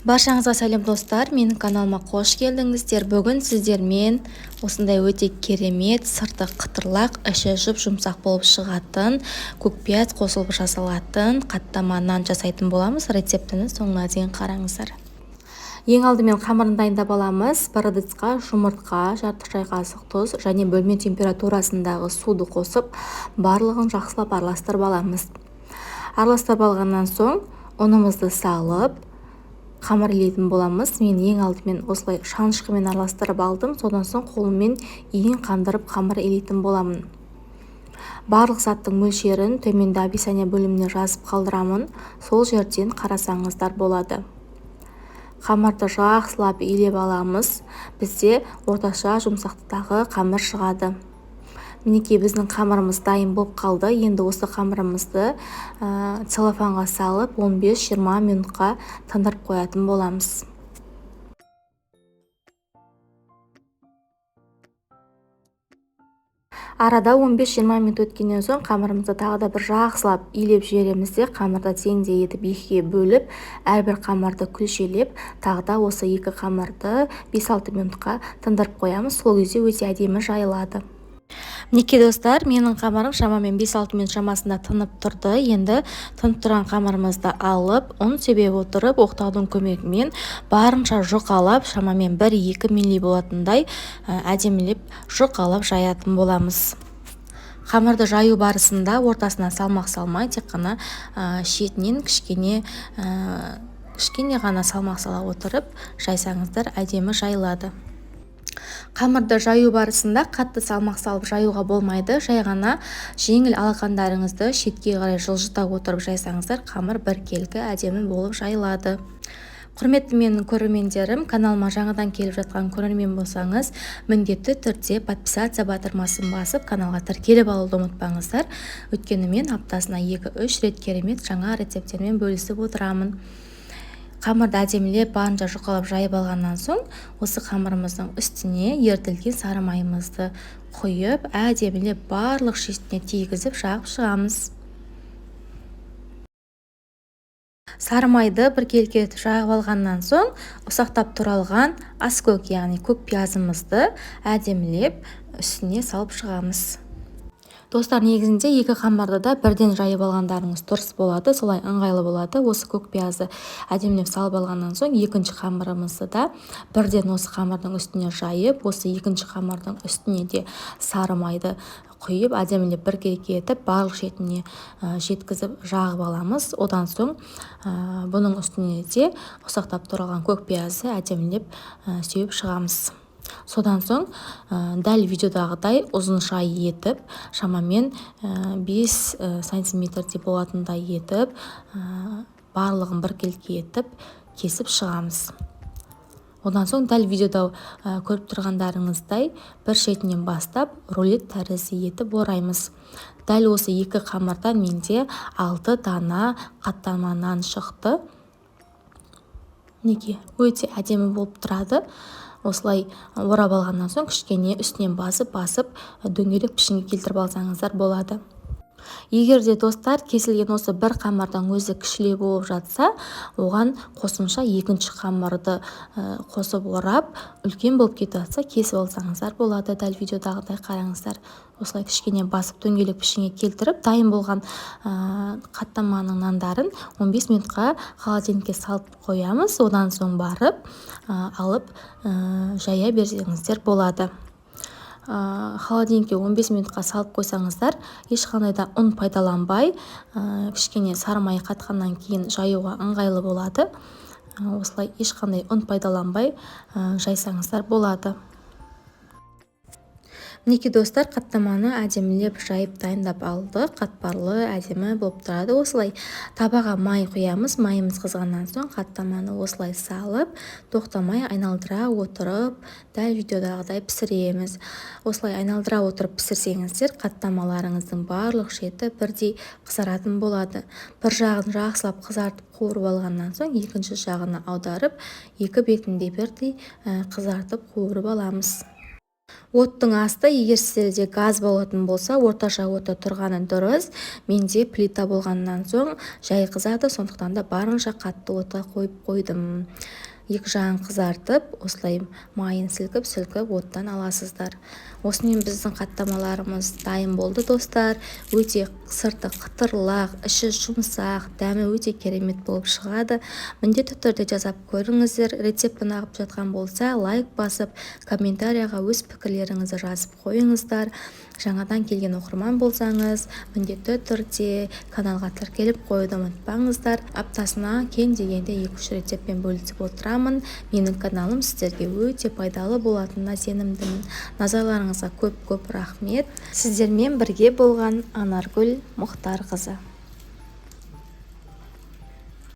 Баршаңызға сәлем достар, менің каналыма қош келдіңіздер. Бүгін сіздермен осындай өте керемет, сырты қытырлақ, іші жұп-жұмсақ болып шығатын, көкпияз қосылып жасалатын қаттама нан жасайтын боламыз. Рецептіні соңына дейін қараңыздар. Ең алдымен қамырын дайындап аламыз. Бір ыдысқа жұмыртқа, жарты шай қасық тұз және бөлме температурасындағы суды қосып, барлығын жақсылап араластырып аламыз. Араластырып алғаннан соң ұнымызды салып, қамыр илейтін боламыз. Мен ең алдымен осылай шанышқымен араластырып алдым. Содан соң қолыммен иін қандырып қамыр илейтін боламын. Барлық заттың мөлшерін төменде описание бөліміне жазып қалдырамын. Сол жерден қарасаңыздар болады. Қамырды жақсылап илеп аламыз. Бізде орташа жұмсақтықтағы қамыр шығады. Мінекей біздің қамырымыз дайын болып қалды. Енді осы қамырымызды целлофанға салып 15-20 минутқа тындырып қоятын боламыз. Арада 15-20 минут өткеннен соң қамырымызды тағы да бір жақсылап илеп жібереміз де, қамырды теңдей етіп екіге бөліп, әрбір қамырды күлшелеп, тағы да осы екі қамырды 5-6 минутқа тындырып қоямыз. Сол кезде өте әдемі жайылады. Мінекей достар, менің қамырым шамамен 5-6 минут шамасында тынып тұрды. Енді тынып тұрған қамырымызды алып, ұн себеп отырып, оқтаудың көмегімен барынша жұқалап, шамамен 1-2 милли болатындай әдемілеп жұқалап жаятын боламыз. Қамырды жаю барысында ортасына салмақ салмай, тек қана шетінен кішкене ғана салмақ сала отырып жайсаңыздар әдемі жайылады. Қамырды жаю барысында қатты салмақ салып жаюға болмайды. Жай ғана жеңіл алақандарыңызды шетке қарай жылжыта отырып жайсаңыздар, қамыр біркелкі әдемі болып жайылады. Құрметті менің көрермендерім, каналыма жаңадан келіп жатқан көрермен болсаңыз, міндетті түрде подписация батырмасын басып, каналға тіркеліп алуды ұмытпаңыздар. Өйткені мен аптасына 2-3 рет керемет жаңа рецепттермен бөлісіп отырамын. Қамырды әдемілеп барынша жұқалап жайып алғаннан соң, осы қамырымыздың үстіне ерітілген сары майымызды құйып, әдемілеп барлық шетіне тигізіп жағып шығамыз. Сары майды біркелкі жағып алғаннан соң, ұсақтап туралған аскөк, яғни көк пиязымызды әдемілеп үстіне салып шығамыз. Достар, негізінде екі қамырды да бірден жайып алғандарыңыз дұрыс болады, солай ыңғайлы болады. Осы көк пиязды әдемілеп салып алғаннан соң, екінші қамырымызды да бірден осы қамырдың үстіне жайып, осы екінші қамырдың үстіне де сары майды құйып, әдемілеп біркелкі етіп, барлық шетіне жеткізіп жағып аламыз. Одан соң бұның үстіне де ұсақтап туралған көк пиязды әдемілеп сеуіп шығамыз. Содан соң дәл видеодағыдай ұзынша етіп, шамамен 5 сантиметрдей болатындай етіп, барлығын біркелкі етіп, кесіп шығамыз. Одан соң дәл видеода көріп тұрғандарыңыздай бір шетінен бастап рулет тәрізді етіп ораймыз. Дәл осы екі қамырдан менде 6 дана қаттама нан шықты. Неге? Өте әдемі болып тұрады. Осылай орап алғаннан соң кішкене үстінен басып дөңгелек пішінге келтіріп алсаңыздар болады. Егер де достар кесілген осы бір қамырдан өзі кішілеу болып жатса, оған қосымша екінші қамырды қосып орап, үлкен болып кетіп жатса кесіп алсаңыздар болады. Дәл видеодағыдай қараңыздар. Осылай кішкене басып дөңгелек пішінге келтіріп, дайын болған қаттаманың нандарын 15 минутқа холодильникке салып қоямыз. Одан соң барып алып жая берсеңіздер болады. Холодильникке 15 минутқа салып қойсаңыздар, ешқандай да ұн пайдаланбай, кішкене сары май қатқаннан кейін жаюға ыңғайлы болады. Осылай ешқандай ұн пайдаланбай жайсаңыздар болады. Мінекей достар, қаттаманы әдемілеп жайып дайындап алды. Қатпарлы, әдемі болып тұрады. Осылай табаға май құямыз. Майымыз қызғаннан соң қаттаманы осылай салып, тоқтамай айналдыра отырып, дәл видеодағыдай пісіреміз. Осылай айналдыра отырып пісірсеңіздер, қаттамаларыңыздың барлық шеті бірдей қызаратын болады. Бір жағын жақсылап қызартып қуырып алғаннан соң, екінші жағына аударып, екі бетінде бірдей қызартып қуырып аламыз. Оттың асты, егер сіздерде газ болатын болса, орташа отта тұрғаны дұрыс. Менде плита болғаннан соң жай қызады, сондықтан да барынша қатты отқа қойып қойдым. Екі жағын қызартып, осылай майын сілкіп оттан аласыздар. Осымен біздің қаттамаларымыз дайын болды, достар. Өте сырты қытырлақ, іші жұмсақ, дәмі өте керемет болып шығады. Міндетті түрде жасап көріңіздер. Рецептін ағып жатқан болса, лайк басып, комментарияға өз пікірлеріңізді жазып қойыңыздар. Жаңадан келген оқырман болсаңыз, міндетті түрде каналға тіркеліп қоюды ұмытпаңыздар. Аптасына кем дегенде 2-3 рецептпен бөлісіп отырамын. Менің каналым сіздерге өте пайдалы болатынына сенімдімін. Назарларыңызға көп рахмет. Сіздермен бірге болған Анаргүл Мұхтарқызы.